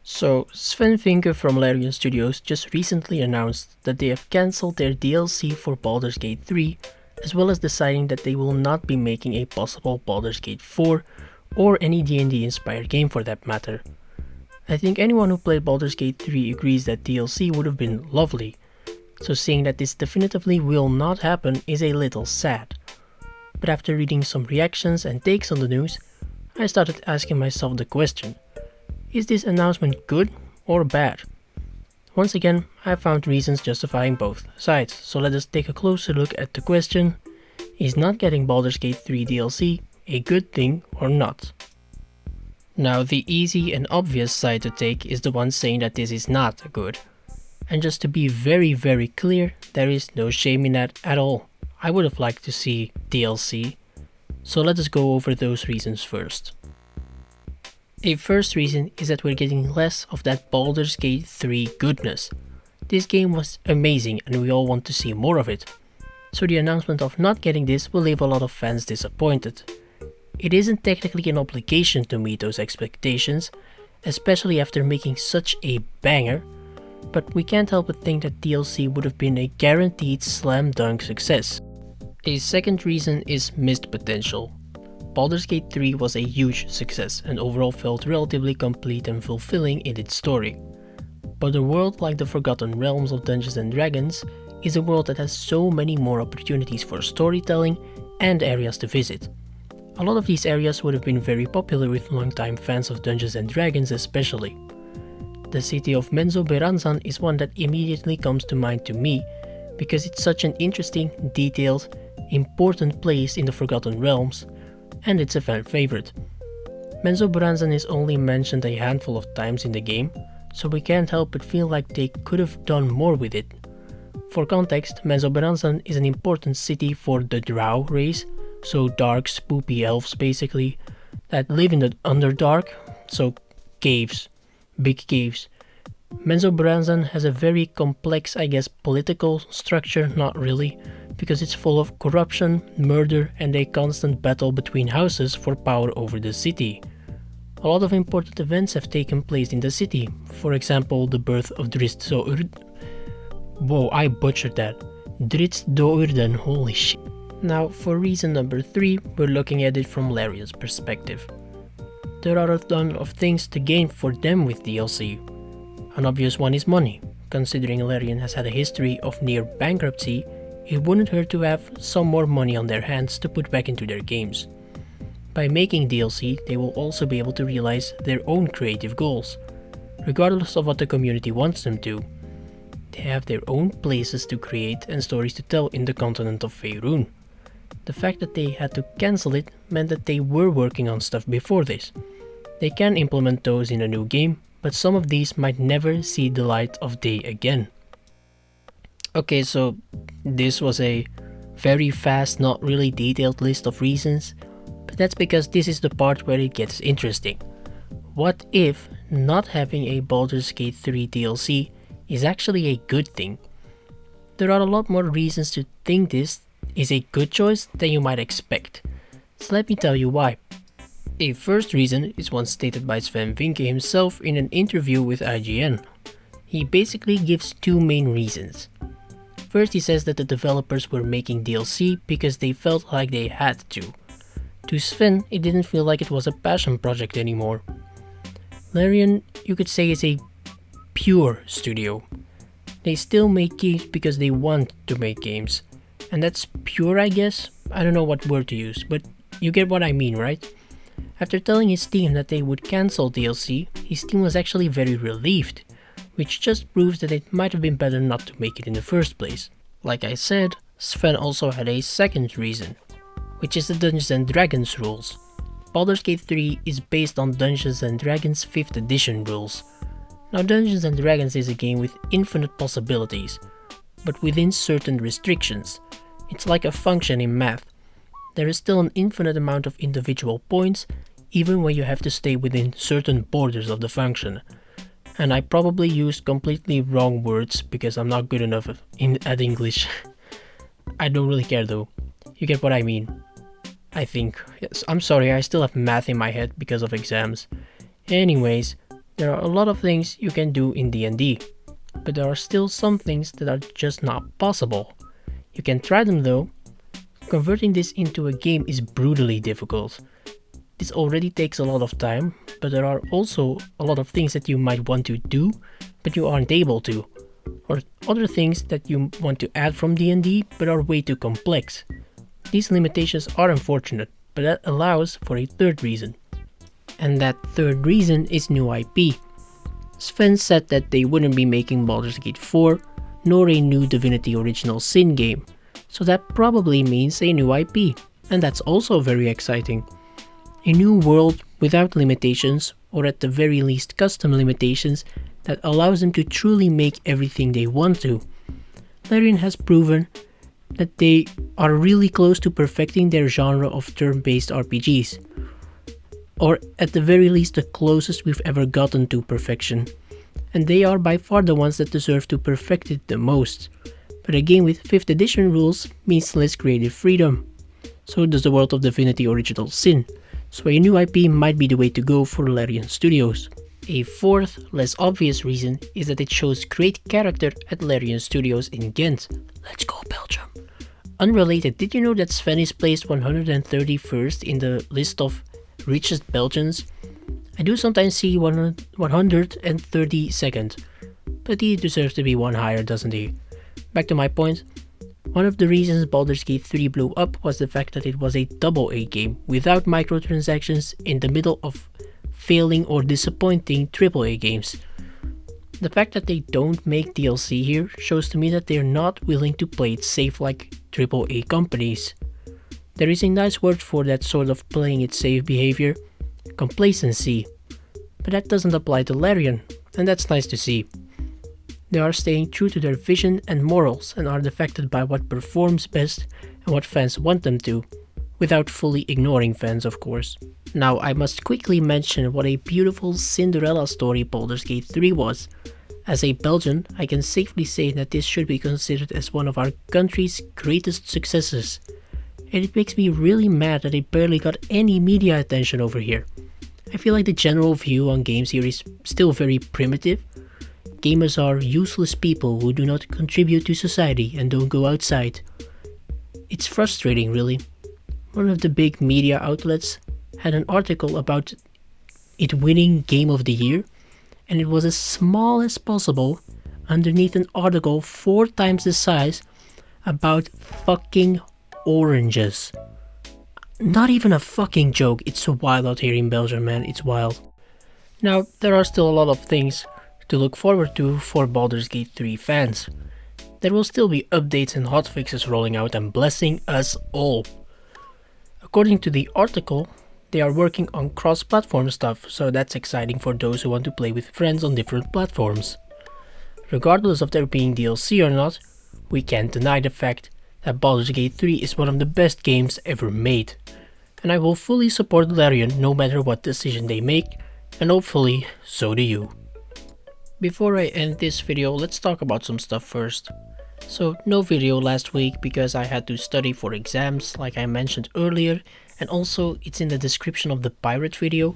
So, Sven Vinke from Larian Studios just recently announced that they have cancelled their DLC for Baldur's Gate 3, as well as deciding that they will not be making a possible Baldur's Gate 4 or any D&D inspired game for that matter. I think anyone who played Baldur's Gate 3 agrees that DLC would have been lovely, so seeing that this definitively will not happen is a little sad. But after reading some reactions and takes on the news, I started asking myself the question: is this announcement good or bad? Once again, I found reasons justifying both sides, so let us take a closer look at the question: is not getting Baldur's Gate 3 DLC a good thing or not? Now, the easy and obvious side to take is the one saying that this is not good. And just to be very clear, there is no shame in that at all. I would have liked to see DLC, so let us go over those reasons first. A first reason is that we're getting less of that Baldur's Gate 3 goodness. This game was amazing and we all want to see more of it. So the announcement of not getting this will leave a lot of fans disappointed. It isn't technically an obligation to meet those expectations, especially after making such a banger, but we can't help but think that DLC would have been a guaranteed slam dunk success. A second reason is missed potential. Baldur's Gate 3 was a huge success and overall felt relatively complete and fulfilling in its story. But a world like the Forgotten Realms of Dungeons & Dragons is a world that has so many more opportunities for storytelling and areas to visit. A lot of these areas would have been very popular with longtime fans of Dungeons & Dragons especially. The city of Menzoberranzan is one that immediately comes to mind to me because it's such an interesting, detailed, important place in the Forgotten Realms, and it's a fan favorite. Menzoberranzan is only mentioned a handful of times in the game, so we can't help but feel like they could have done more with it. For context, Menzoberranzan is an important city for the Drow race, so dark, spoopy elves basically, that live in the Underdark, so caves, big caves. Menzoberranzan has a very complex, I guess, political structure, not really, because it's full of corruption, murder, and a constant battle between houses for power over the city. A lot of important events have taken place in the city, for example the birth of Whoa, I butchered that. Drizzt Do'Urden, holy shit. Now, for reason number 3, we're looking at it from Larian's perspective. There are a ton of things to gain for them with DLC. An obvious one is money. Considering Larian has had a history of near bankruptcy, it wouldn't hurt to have some more money on their hands to put back into their games. By making DLC, they will also be able to realize their own creative goals, regardless of what the community wants them to. They have their own places to create and stories to tell in the continent of Faerun. The fact that they had to cancel it meant that they were working on stuff before this. They can implement those in a new game, but some of these might never see the light of day again. Okay, so this was a very fast, not really detailed list of reasons, but that's because this is the part where it gets interesting. What if not having a Baldur's Gate 3 DLC is actually a good thing? There are a lot more reasons to think this is a good choice than you might expect, so let me tell you why. A first reason is one stated by Sven Vinke himself in an interview with IGN. He basically gives two main reasons. First, he says that the developers were making DLC because they felt like they had to. To Sven, it didn't feel like it was a passion project anymore. Larian, you could say, is a pure studio. They still make games because they want to make games. And that's pure, I guess? I don't know what word to use, but you get what I mean, right? After telling his team that they would cancel DLC, his team was actually very relieved, which just proves that it might have been better not to make it in the first place. Like I said, Sven also had a second reason, which is the Dungeons & Dragons rules. Baldur's Gate 3 is based on Dungeons & Dragons 5th edition rules. Now, Dungeons & Dragons is a game with infinite possibilities, but within certain restrictions. It's like a function in math. There is still an infinite amount of individual points, even when you have to stay within certain borders of the function. And I probably used completely wrong words because I'm not good enough at English. I don't really care though. You get what I mean. I think. Yes, I'm sorry, I still have math in my head because of exams. Anyways, There are a lot of things you can do in D&D, but there are still some things that are just not possible. You can try them though. Converting this into a game is brutally difficult. This already takes a lot of time, but there are also a lot of things that you might want to do, but you aren't able to. Or other things that you want to add from D&D, but are way too complex. These limitations are unfortunate, but that allows for a third reason. And that third reason is new IP. Sven said that they wouldn't be making Baldur's Gate 4, nor a new Divinity Original Sin game, so that probably means a new IP, and that's also very exciting. A new world without limitations, or at the very least custom limitations, that allows them to truly make everything they want to. Larian has proven that they are really close to perfecting their genre of turn-based RPGs. Or at the very least the closest we've ever gotten to perfection. And they are by far the ones that deserve to perfect it the most. But a game with 5th edition rules means less creative freedom. So does the world of Divinity Original Sin. So a new IP might be the way to go for Larian Studios. A fourth, less obvious reason is that it shows great character at Larian Studios in Ghent. Let's go Belgium! Unrelated, did you know that Sven is placed 131st in the list of richest Belgians? I do sometimes see 132nd, but he deserves to be one higher, doesn't he? Back to my point. One of the reasons Baldur's Gate 3 blew up was the fact that it was a AA game without microtransactions in the middle of failing or disappointing AAA games. The fact that they don't make DLC here shows to me that they're not willing to play it safe like AAA companies. There is a nice word for that sort of playing it safe behavior: complacency. But that doesn't apply to Larian, and that's nice to see. They are staying true to their vision and morals and are affected by what performs best and what fans want them to, without fully ignoring fans, of course. Now I must quickly mention what a beautiful Cinderella story Baldur's Gate 3 was. As a Belgian, I can safely say that this should be considered as one of our country's greatest successes. And it makes me really mad that it barely got any media attention over here. I feel like the general view on games here is still very primitive. Gamers are useless people who do not contribute to society and don't go outside. It's frustrating, really. One of the big media outlets had an article about it winning Game of the Year, and it was as small as possible underneath an article 4 times the size about fucking oranges. Not even a fucking joke. It's so wild out here in Belgium, man. It's wild. Now, there are still a lot of things to look forward to for Baldur's Gate 3 fans. There will still be updates and hotfixes rolling out and blessing us all. According to the article, they are working on cross-platform stuff, so that's exciting for those who want to play with friends on different platforms. Regardless of there being DLC or not, we can't deny the fact that Baldur's Gate 3 is one of the best games ever made. And I will fully support Larian no matter what decision they make, and hopefully so do you. Before I end this video, let's talk about some stuff first. So no video last week because I had to study for exams like I mentioned earlier, and also it's in the description of the pirate video.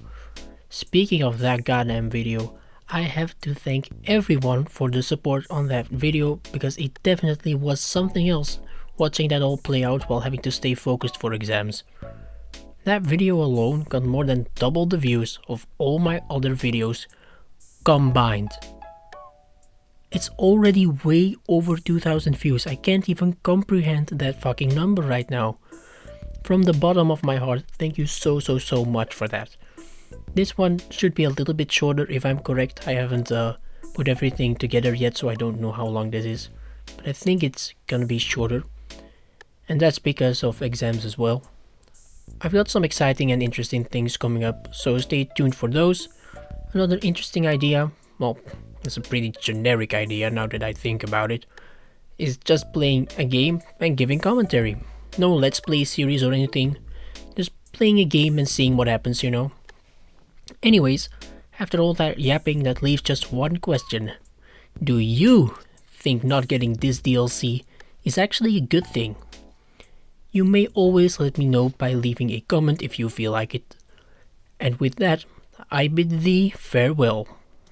Speaking of that goddamn video, I have to thank everyone for the support on that video because it definitely was something else watching that all play out while having to stay focused for exams. That video alone got more than double the views of all my other videos combined. It's already way over 2,000 views. I can't even comprehend that fucking number right now. From the bottom of my heart, thank you so much for that. This one should be a little bit shorter if I'm correct. I haven't put everything together yet, so I don't know how long this is. But I think it's gonna be shorter. And that's because of exams as well. I've got some exciting and interesting things coming up, so stay tuned for those. Another interesting idea, well, it's a pretty generic idea now that I think about it, is just playing a game and giving commentary. No let's play series or anything, just playing a game and seeing what happens, you know. Anyways, after all that yapping, that leaves just one question. Do you think not getting this DLC is actually a good thing? You may always let me know by leaving a comment if you feel like it. And with that, I bid thee farewell.